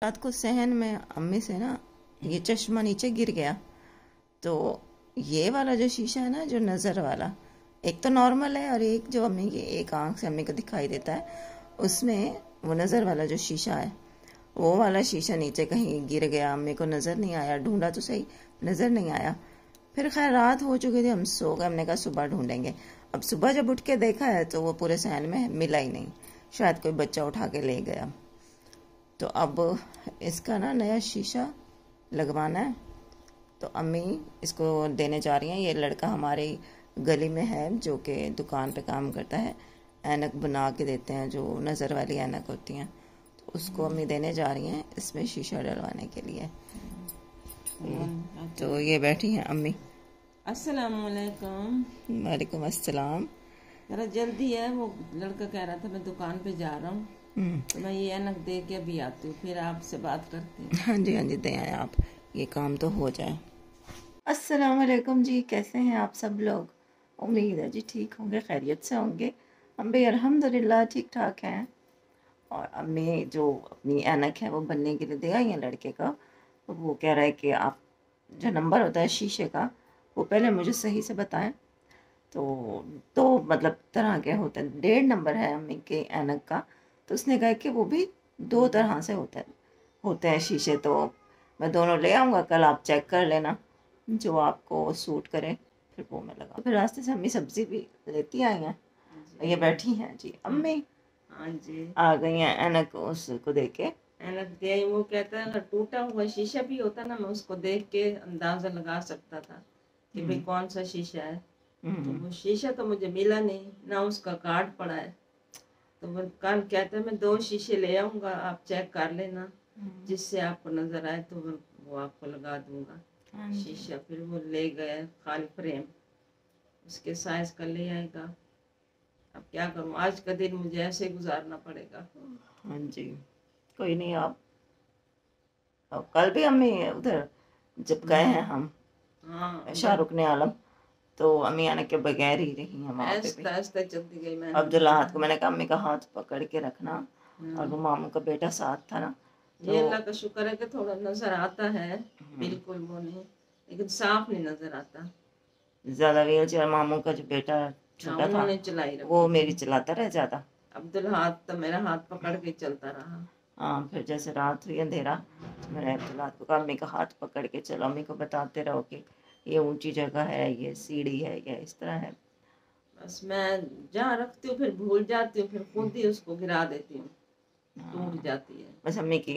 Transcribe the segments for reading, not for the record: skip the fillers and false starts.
रात को सहन में अम्मी से ना ये चश्मा नीचे गिर गया। तो ये वाला जो शीशा है ना, जो नज़र वाला, एक तो नॉर्मल है और एक जो अम्मी की एक आंख से अम्मी को दिखाई देता है, उसमें वो नज़र वाला जो शीशा है, वो वाला शीशा नीचे कहीं गिर गया। अम्मी को नज़र नहीं आया, ढूंढा तो सही, नज़र नहीं आया। फिर खैर रात हो चुकी थी, हम सो गए। हमने कहा सुबह ढूंढेंगे। अब सुबह जब उठ के देखा है तो वो पूरे सहन में मिला ही नहीं, शायद कोई बच्चा उठा के ले गया। तो अब इसका ना नया शीशा लगवाना है, तो अम्मी इसको देने जा रही हैं। ये लड़का हमारे गली में है जो कि दुकान पे काम करता है, ऐनक बना के देते हैं, जो नज़र वाली ऐनक होती हैं, तो उसको अम्मी देने जा रही हैं इसमें शीशा डलवाने के लिए। तो ये बैठी हैं अम्मी। अस्सलामुअलैकुम। वालेकुम अस्सलाम। जरा जल्दी है, वो लड़का कह रहा था मैं दुकान पे जा रहा हूँ, तो मैं ये ऐनक दे के अभी आती हूँ, फिर आपसे बात करती हूँ। हाँ जी हाँ जी, दे आए आप, ये काम तो हो जाए। अस्सलाम वालेकुम जी, कैसे हैं आप सब लोग? उम्मीद है जी ठीक होंगे, खैरियत से होंगे। हम भी अल्हम्दुलिल्लाह ठीक ठाक हैं। और अम्मी जो अपनी ऐनक है वो बनने के लिए दे आई हैं लड़के का। तो वो कह रहा है कि आप जो नंबर होता है शीशे का, वो पहले मुझे सही से बताएं। तो मतलब तरह के होते हैं, 1.5 नंबर है अम्मी के ऐनक का। तो उसने कहा कि वो भी 2 तरह से होते हैं शीशे। तो मैं दोनों ले आऊँगा, कल आप चेक कर लेना जो आपको सूट करे, फिर वो मैं लगा। फिर रास्ते से अम्मी सब्जी भी लेती आई हैं। ये बैठी हैं जी अम्मी। हाँ जी, आ गई हैं ऐनक उसको देख के। ऐनक दे, वो कहता है अगर टूटा हुआ शीशा भी होता ना, मैं उसको देख के अंदाजा लगा सकता था कि भाई कौन सा शीशा है। तो वो शीशा तो मुझे मिला नहीं, ना उसका कार्ड पड़ा है। तो वो कल कहता है मैं 2 शीशे ले आऊंगा, आप चेक कर लेना, जिससे आपको नजर आए तो वो आपको लगा दूंगा शीशा। फिर वो ले गया खाली फ्रेम, उसके साइज का ले आएगा। अब क्या करूं, आज का दिन मुझे ऐसे गुजारना पड़ेगा। हाँ जी, कोई नहीं। आप कल भी अम्मी उधर जब गए हैं हम, हाँ, शाहरुख ने आलम, तो अम्मी आने के बगैर ही रही हैं वहाँ पे भी। आहिस्ता आहिस्ता चलती गई मैं। अब्दुल्ला हाथ को मैंने कहा अम्मी का हाथ पकड़ के रखना, और वो मामू का बेटा साथ था ना। ये अल्लाह का शुक्र है कि थोड़ा नजर आता है, बिल्कुल वो नहीं, लेकिन साफ नहीं नजर आता। ज्यादा व्हील चेयर मामू का जो बेटा छोटा था उन्होंने चलाई रखी, वो मेरी चलाता रह ज्यादा। अब्दुल हाथ तो मेरा हाथ पकड़ के चलता रहा। हाँ, फिर जैसे रात हुई अंधेरा, तो मैंने अब्दुल्ला को कहा अम्मी का हाथ पकड़ के चलो, अम्मी को बताते रहो कि ये ऊंची जगह है, ये सीढ़ी है, या इस तरह है। बस मैं जहाँ रखती हूँ फिर भूल जाती हूँ, फिर खुद ही उसको गिरा देती हूँ, टूट जाती है। बस अम्मी की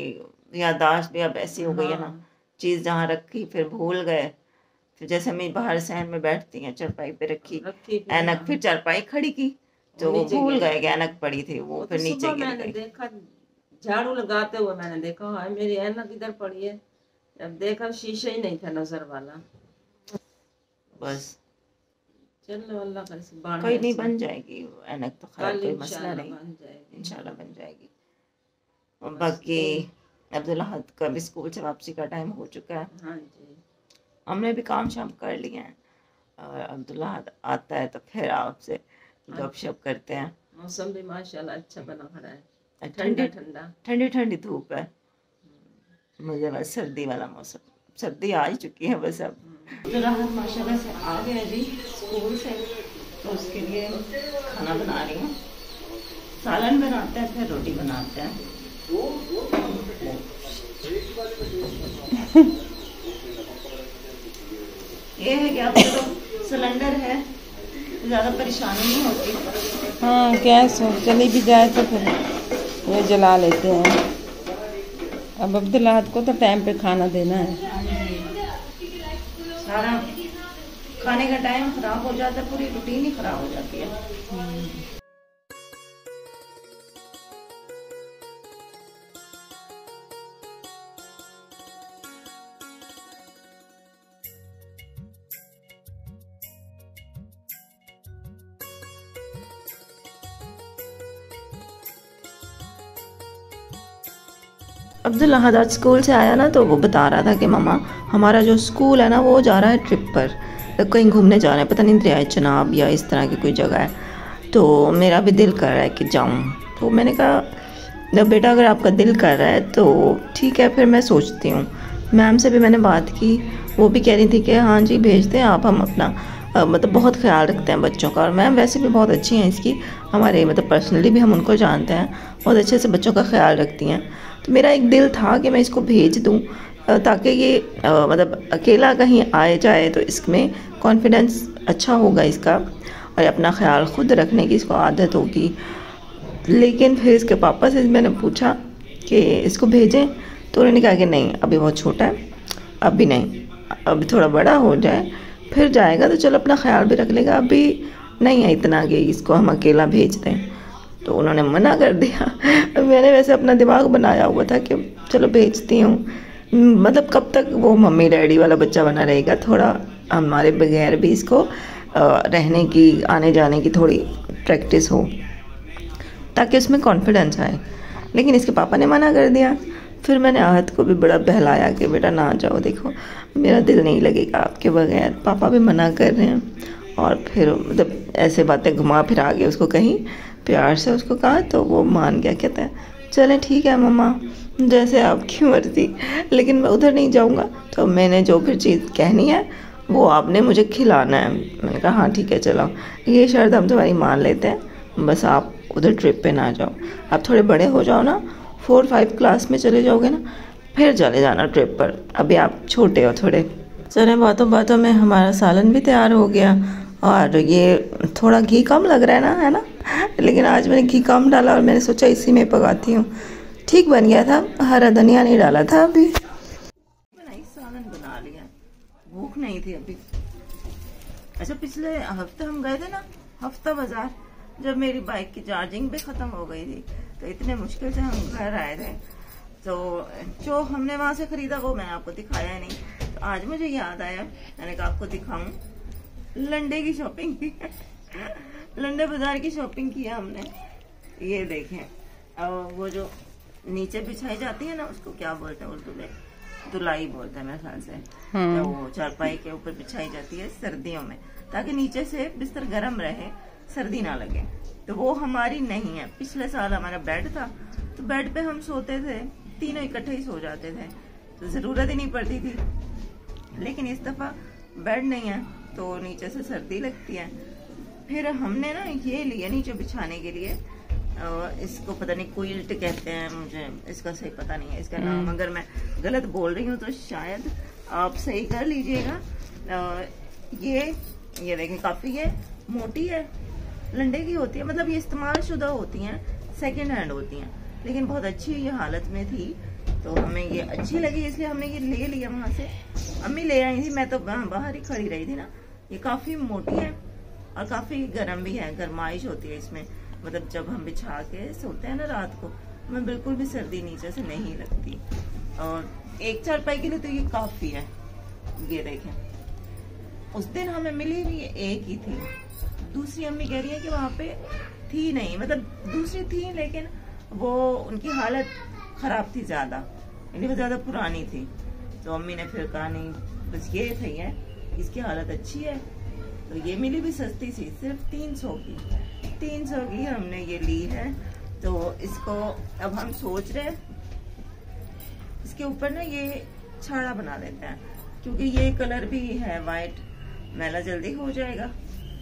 याददाश्त भी अब ऐसी हो गई है ना, चीज़ जहाँ रखी फिर भूल गए। फिर जैसे अम्मी बाहर सहन में बैठती हैं, चरपाई पे रखी ऐनक, फिर चरपाई खड़ी की तो वो भूल गए कि ऐनक पड़ी थी, वो फिर नीचे गिर गई। देखा झाड़ू लगाते हुए मैंने देखा हाय मेरी ऐनक इधर पड़ी है, जब देखा शीशा ही नहीं था नजर वाला। बस चलो अल्लाह का कोई नहीं, बन जाएगी ऐनक तो, खैर कोई मसला नहीं, बन जाएगी इंशाल्लाह बन जाएगी। और बाकी अब्दुल्ला हद का भी स्कूल से वापसी का टाइम हो चुका है। हाँ जी, हमने भी काम शाम कर लिए हैं, और अब्दुल्ला हद आता है तो फिर आपसे गपशप करते हैं। मौसम भी माशाल्लाह अच्छा बना खड़ा है, ठंडी ठंडा ठंडी ठंडी धूप है। मुझे बस सर्दी वाला मौसम, सर्दी आ ही चुकी है बस अब। अब्दुल्ला हद माशाल्लाह से आ गया जी स्कूल से, तो उसके लिए खाना बना रही हूँ। सालन बनाते हैं, फिर रोटी बनाते हैं। ये है कि आपके तो सिलेंडर है, ज़्यादा परेशानी नहीं होती। हाँ, गैस चली भी जाए तो फिर ये जला लेते हैं। अब अब्दुल्ला को तो टाइम पे खाना देना है। सारा खाने का टाइम खराब हो जाता है, पूरी रूटीन ही खराब हो जाती है। अब्दुल्ला आज स्कूल से आया ना, तो वो बता रहा था कि मम्मा हमारा जो स्कूल है ना वो जा रहा है ट्रिप पर, कहीं घूमने जा रहे हैं, पता नहीं दरियाए चनाब या इस तरह की कोई जगह है। तो मेरा भी दिल कर रहा है कि जाऊं। तो मैंने कहा जब बेटा अगर आपका दिल कर रहा है तो ठीक है, फिर मैं सोचती हूँ। मैम से भी मैंने बात की, वो भी कह रही थी कि हाँ जी भेज दें आप, हम अपना मतलब बहुत ख्याल रखते हैं बच्चों का। और मैम वैसे भी बहुत अच्छी हैं इसकी, हमारे मतलब पर्सनली भी हम उनको जानते हैं, बहुत अच्छे से बच्चों का ख्याल रखती हैं। तो मेरा एक दिल था कि मैं इसको भेज दूँ ताकि ये मतलब अकेला कहीं आए जाए तो इसमें कॉन्फिडेंस अच्छा होगा इसका, और अपना ख्याल खुद रखने की इसको आदत होगी। लेकिन फिर इसके पापा से मैंने पूछा कि इसको भेजें, तो उन्होंने कहा कि नहीं अभी बहुत छोटा है, अभी नहीं, अभी थोड़ा बड़ा हो जाए फिर जाएगा तो चलो अपना ख्याल भी रख लेगा, अभी नहीं है इतना कि इसको हम अकेला भेज दें। तो उन्होंने मना कर दिया। मैंने वैसे अपना दिमाग बनाया हुआ था कि चलो भेजती हूँ, मतलब कब तक वो मम्मी डैडी वाला बच्चा बना रहेगा, थोड़ा हमारे बगैर भी इसको रहने की, आने जाने की थोड़ी प्रैक्टिस हो ताकि उसमें कॉन्फिडेंस आए। लेकिन इसके पापा ने मना कर दिया। फिर मैंने आहत को भी बड़ा बहलाया कि बेटा ना जाओ, देखो मेरा दिल नहीं लगेगा आपके बगैर, पापा भी मना कर रहे हैं। और फिर मतलब ऐसे बातें घुमा फिरा के उसको कहीं प्यार से उसको कहा तो वो मान गया, कहता है चलें ठीक है मम्मा जैसे आपकी मर्ज़ी, लेकिन मैं उधर नहीं जाऊँगा, तो मैंने जो फिर चीज़ कहनी है वो आपने मुझे खिलाना है। मैंने कहा हाँ ठीक है चलो, ये शर्त हम तुम्हारी मान लेते हैं, बस आप उधर ट्रिप पे ना जाओ, आप थोड़े बड़े हो जाओ ना, 4-5 क्लास में चले जाओगे ना, फिर चले जाना ट्रिप पर, अभी आप छोटे हो थोड़े। चले बातों बातों में हमारा सालन भी तैयार हो गया। और ये थोड़ा घी कम लग रहा है ना, है ना, लेकिन आज मैंने घी कम डाला और मैंने सोचा इसी में पकाती हूँ, ठीक बन गया था, हरा धनिया नहीं डाला था अभी। सालन बना लिया, भूख नहीं थी अभी। अच्छा पिछले हफ्ते हम गए थे ना हफ्ता बाजार, जब मेरी बाइक की चार्जिंग भी ख़त्म हो गई थी, तो इतने मुश्किल से हम घर आए थे, तो जो हमने वहाँ से ख़रीदा वो मैंने आपको दिखाया नहीं। तो आज मुझे याद आया, मैंने कहा आपको दिखाऊं, लंडे की शॉपिंग की। लंडे बाजार की शॉपिंग किया हमने। ये देखें, और वो जो नीचे बिछाई जाती है ना, उसको क्या बोलते हैं उर्दू में, दुलाई बोलते हैं मेरे ख्याल से। तो वो चारपाई के ऊपर बिछाई जाती है सर्दियों में, ताकि नीचे से बिस्तर गर्म रहे, सर्दी ना लगे। तो वो हमारी नहीं है। पिछले साल हमारा बेड था, तो बेड पे हम सोते थे, तीनों इकट्ठे ही सो जाते थे, तो ज़रूरत ही नहीं पड़ती थी। लेकिन इस दफ़ा बेड नहीं है तो नीचे से सर्दी लगती है। फिर हमने ना ये लिया नीचे बिछाने के लिए, इसको पता नहीं क्विल्ट कहते हैं, मुझे इसका सही पता नहीं है इसका नाम, अगर मैं गलत बोल रही हूँ तो शायद आप सही कर लीजिएगा। ये देखें, काफ़ी ये मोटी है, लंडे की होती है, मतलब ये इस्तेमाल शुदा होती हैं, सेकंड हैंड होती हैं, लेकिन बहुत अच्छी ये हालत में थी, तो हमें ये अच्छी लगी इसलिए हमने ये ले लिया वहाँ से। अम्मी ले आई थी, मैं तो बाहर ही खड़ी रही थी ना। ये काफ़ी मोटी है और काफ़ी गर्म भी है, गर्माइश होती है इसमें, मतलब जब हम बिछा के सोते हैं ना रात को, हमें बिल्कुल भी सर्दी नीचे से नहीं लगती। और एक चारपाई के लिए तो ये काफ़ी है। ये देखें, उस दिन हमें मिली भी एक ही थी, दूसरी अम्मी कह रही है कि वहाँ पे थी नहीं, मतलब दूसरी थी लेकिन वो उनकी हालत ख़राब थी ज़्यादा, यानी वो ज़्यादा पुरानी थी। तो अम्मी ने फिर कहा नहीं बस ये सही है, इसकी हालत अच्छी है। तो ये मिली भी सस्ती सी, सिर्फ 300 की हमने ये ली है। तो इसको अब हम सोच रहे हैं इसके ऊपर ना ये छाड़ा बना देते हैं, क्योंकि ये कलर भी है वाइट, मैला जल्दी हो जाएगा।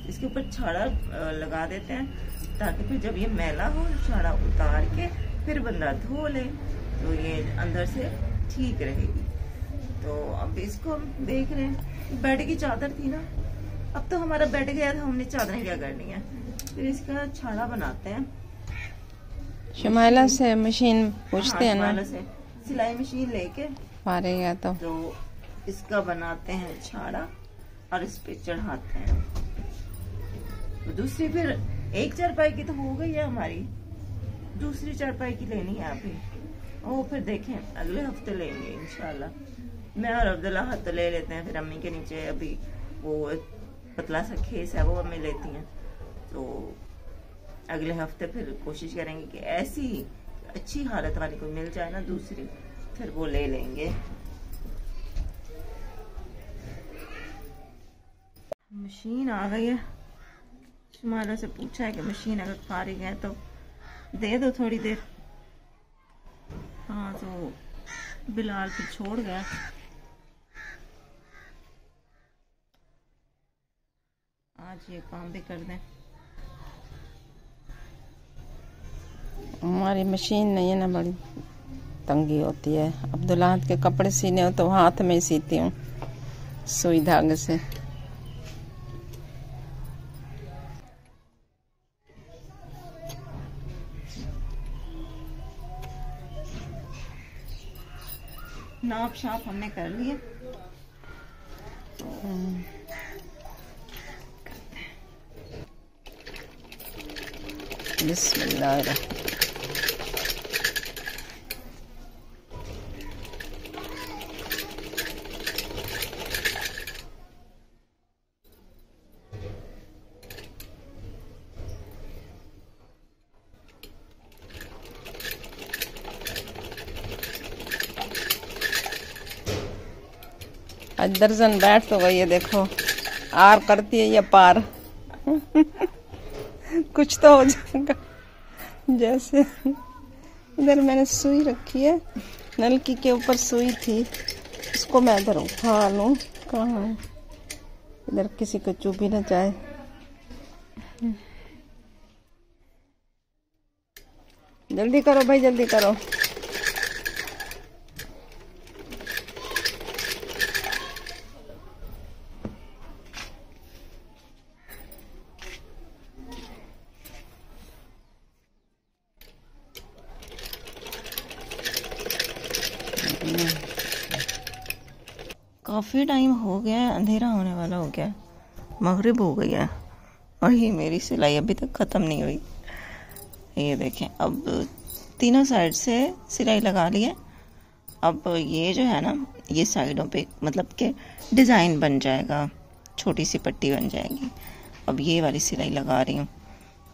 इसके ऊपर छाड़ा लगा देते हैं ताकि फिर जब ये मैला हो छाड़ा उतार के फिर बंदा धो ले तो ये अंदर से ठीक रहेगी। तो अब इसको हम देख रहे हैं। बेड की चादर थी ना, अब तो हमारा बेड गया था, हमने चादरें क्या करनी है, फिर इसका छाड़ा बनाते हैं। शुमाइला से मशीन पूछते हैं ना, से सिलाई मशीन लेके पारे गया तो इसका बनाते हैं छाड़ा और इस पे चढ़ाते हैं। तो दूसरी फिर एक चारपाई की तो हो गई है हमारी, दूसरी चारपाई की लेनी है अभी, वो फिर देखें अगले हफ्ते लेंगे इंशाल्लाह। मैं और अब्दुल्ला हाथ तो ले लेते हैं, फिर अम्मी के नीचे अभी वो पतला सा खेस है वो अम्मी लेती हैं, तो अगले हफ्ते फिर कोशिश करेंगे कि ऐसी अच्छी हालत वाली कोई मिल जाए ना दूसरी, फिर वो ले लेंगे। मशीन आ गई है, शुमाइला से पूछा है कि मशीन अगर फारिग है तो दे दो थोड़ी देर, हाँ तो बिलाल फिर छोड़ गया। आज ये काम भी कर दें। हमारी मशीन नहीं है ना, बड़ी तंगी होती है। अब्दुल्ला के कपड़े सीने हो तो हाथ में ही सीती हूँ सुई धागे से। नाप शाप हमने कर लिए। बिस्मिल्लाह। आज दर्जन बैठ तो गई है, देखो आर करती है या पार। कुछ तो हो जाएगा। जैसे इधर मैंने सुई रखी है, नलकी के ऊपर सुई थी, इसको मैं इधर उठा लूं। कहाँ है? इधर किसी को चुभ ही ना जाए। जल्दी करो भाई, जल्दी करो। काफ़ी टाइम हो गया है, अंधेरा होने वाला हो गया, मगरिब हो गई है और ये मेरी सिलाई अभी तक ख़त्म नहीं हुई। ये देखें, अब तीनों साइड से सिलाई लगा ली है। अब ये जो है ना, ये साइडों पे मतलब के डिज़ाइन बन जाएगा, छोटी सी पट्टी बन जाएगी। अब ये वाली सिलाई लगा रही हूँ।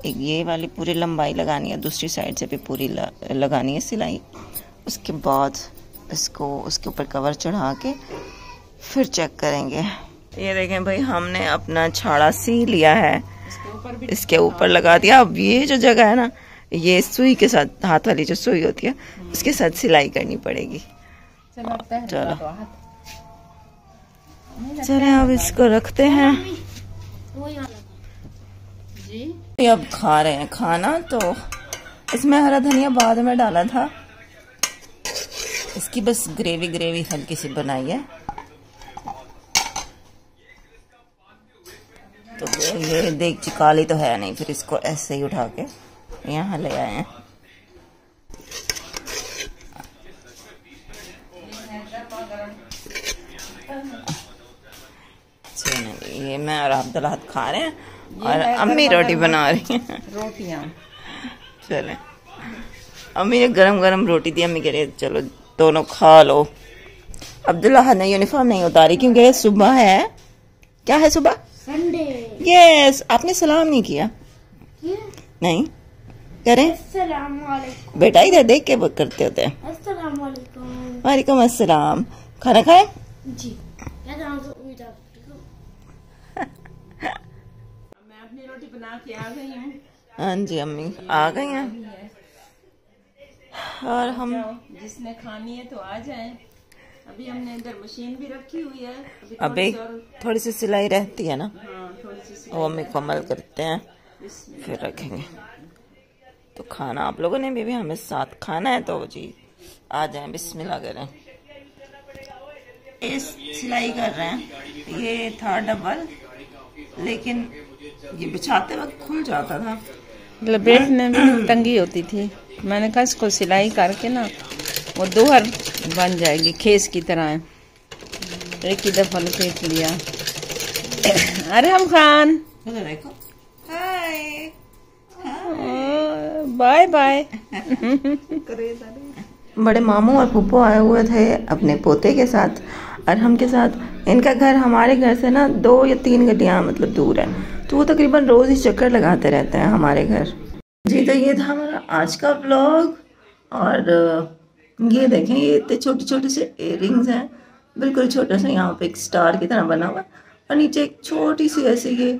एक ये वाली पूरी लंबाई लगानी है, दूसरी साइड से भी पूरी लगानी है सिलाई। उसके बाद इसको उसके ऊपर कवर चढ़ा के फिर चेक करेंगे। ये देखें भाई, हमने अपना छाड़ा सी लिया है, इसके ऊपर लगा दिया। अब ये जो जगह है ना, ये सुई के साथ, हाथ वाली जो सुई होती है उसके साथ सिलाई करनी पड़ेगी। चलो चले अब इसको रखते हैं। जी अब खा रहे हैं खाना। तो इसमें हरा धनिया बाद में डाला था, इसकी बस ग्रेवी ग्रेवी हल्की सी बनाई है। तो ये देख काली तो है नहीं, फिर इसको ऐसे ही उठा के यहाँ ले आए हैं। ये मैं और अब्दुल्ला खा रहे हैं और अम्मी रोटी बना रही हैं। रोटियां चले, अम्मी ने गरम गरम रोटी दी, अम्मी कह रही चलो दोनों खा लो। अब्दुल्ला ने यूनिफॉर्म नहीं उतारी क्योंकि सुबह है। क्या है सुबह? संडे। यस, आपने सलाम नहीं किया? नहीं करें? अस्सलामुअलैकुम। बेटा इधर देख के करते होते हैं। अस्सलामुअलैकुम। वालेकुम अस्सलाम। खाना खाए? जी। मैं अपनी रोटी बना के आ गई हूँ। हाँ जी, अम्मी आ गई हैं और हम जिसने खानी है तो आ जाए। अभी हमने इधर मशीन भी रखी हुई है। अभी थोड़ी सी सिलाई रहती है ना, हाँ, थोड़ी सी वो मुकम्मल करते हैं फिर रखेंगे। तो खाना आप लोगों ने भी हमें साथ खाना है तो जी आ जाएं, बिस्मिल्लाह करें। इस सिलाई कर रहे हैं, ये था डबल, लेकिन ये बिछाते वक्त खुल जाता था, लपेटने में तंगी होती थी। मैंने कहा इसको सिलाई करके ना वो दोहर बन जाएगी, खेस की तरह है। एक ही दफा लपेट लिया। अरहम खान देखो, हाय बाय बाय। बड़े मामू और फूफो आए हुए थे अपने पोते के साथ, अरहम के साथ। इनका घर हमारे घर से ना 2 या 3 गलियां मतलब दूर है, तो वो तकरीबन रोज़ ही चक्कर लगाते रहते हैं हमारे घर। जी तो ये था हमारा आज का व्लॉग। और ये देखें, ये इतने छोटे छोटे से इयररिंग्स हैं, बिल्कुल छोटा सा, यहाँ पे एक स्टार की तरह बना हुआ, और नीचे एक छोटी सी ऐसे ये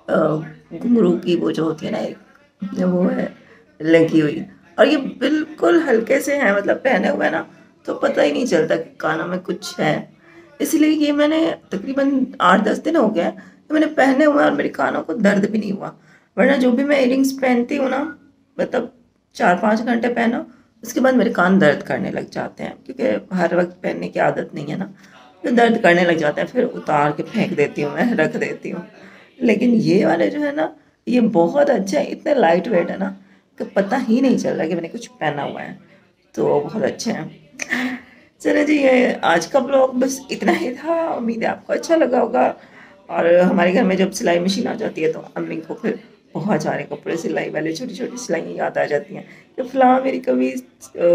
घुंघरू की वो जो होती है ना, एक वो है लगी हुई। और ये बिल्कुल हल्के से हैं, मतलब पहने हुए ना तो पता ही नहीं चलता कि कानों में कुछ है। इसलिए ये मैंने तकरीबन 8-10 दिन हो गया कि मैंने पहने हुए और मेरे कानों को दर्द भी नहीं हुआ। वरना जो भी मैं इयरिंग्स पहनती हूँ ना, मतलब 4-5 घंटे पहनो उसके बाद मेरे कान दर्द करने लग जाते हैं, क्योंकि हर वक्त पहनने की आदत नहीं है ना, तो दर्द करने लग जाते हैं। फिर उतार के फेंक देती हूँ, मैं रख देती हूँ। लेकिन ये वाले जो है ना, ये बहुत अच्छा है, इतने लाइट वेट है ना कि पता ही नहीं चल रहा कि मैंने कुछ पहना हुआ है, तो बहुत अच्छे हैं। चलो जी, ये आज का ब्लॉग बस इतना ही था। उम्मीद है आपको अच्छा लगा होगा। और हमारे घर में जब सिलाई मशीन आ जाती है तो अम्मी को फिर बहुत सारे कपड़े सिलाई वाले छोटी छोटी सिलाइयाँ याद आ जाती हैं कि फ़लाँ मेरी कमीज़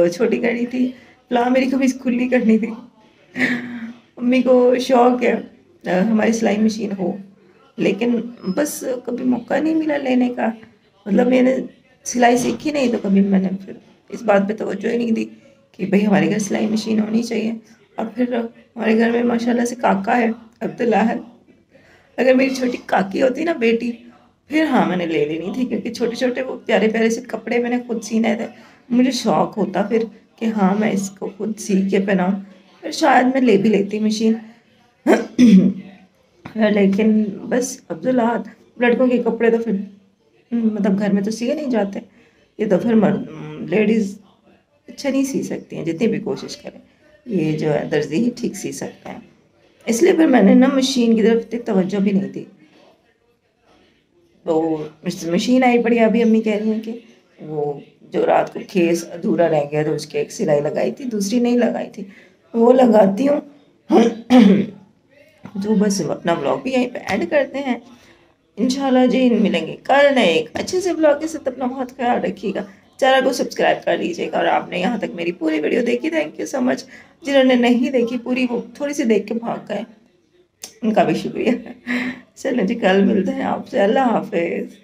छोटी करनी थी, फ़लाँ मेरी कमीज़ खुली करनी थी। अम्मी को शौक़ है हमारी सिलाई मशीन हो, लेकिन बस कभी मौका नहीं मिला लेने का। मतलब मैंने सिलाई सीखी नहीं तो कभी मैंने फिर इस बात पे तवज्जो ही नहीं दी कि भाई हमारे घर सिलाई मशीन होनी चाहिए। और फिर हमारे घर में माशाल्लाह से काका है, अब्दुल्ला है। अगर मेरी छोटी काकी होती ना, बेटी, फिर हाँ मैंने ले लेनी थी, क्योंकि छोटे छोटे वो प्यारे प्यारे से कपड़े मैंने खुद सीने थे। मुझे शौक़ होता फिर कि हाँ मैं इसको खुद सी के पहनाऊँ, फिर शायद मैं ले भी लेती मशीन। लेकिन बस अब्दुल्ला, लड़कों के कपड़े तो फिर मतलब घर में तो सिए नहीं जाते, ये तो फिर लेडीज़ अच्छा नहीं सी सकती हैं जितनी भी कोशिश करें। ये जो है दर्जी ही ठीक सी सकते हैं, इसलिए फिर मैंने ना मशीन की तरफ इतनी तवज्जो भी नहीं दी। तो मशीन आई पड़ी, अभी अम्मी कह रही हैं कि वो जो रात को खेस अधूरा रह गया तो उसकी एक सिलाई लगाई थी, दूसरी नहीं लगाई थी, वो लगाती हूँ। तो बस अपना ब्लॉग भी यहीं पे एंड करते हैं। इंशाल्लाह जी मिलेंगे कल नए एक अच्छे से ब्लॉग के साथ। अपना बहुत ख्याल रखिएगा, चैनल को सब्सक्राइब कर लीजिएगा। और आपने यहाँ तक मेरी पूरी वीडियो देखी, थैंक यू सो मच। जिन्होंने नहीं देखी पूरी, वो थोड़ी सी देख के भाग गए, उनका भी शुक्रिया। चलो जी, कल मिलते हैं आपसे। अल्लाह हाफिज़।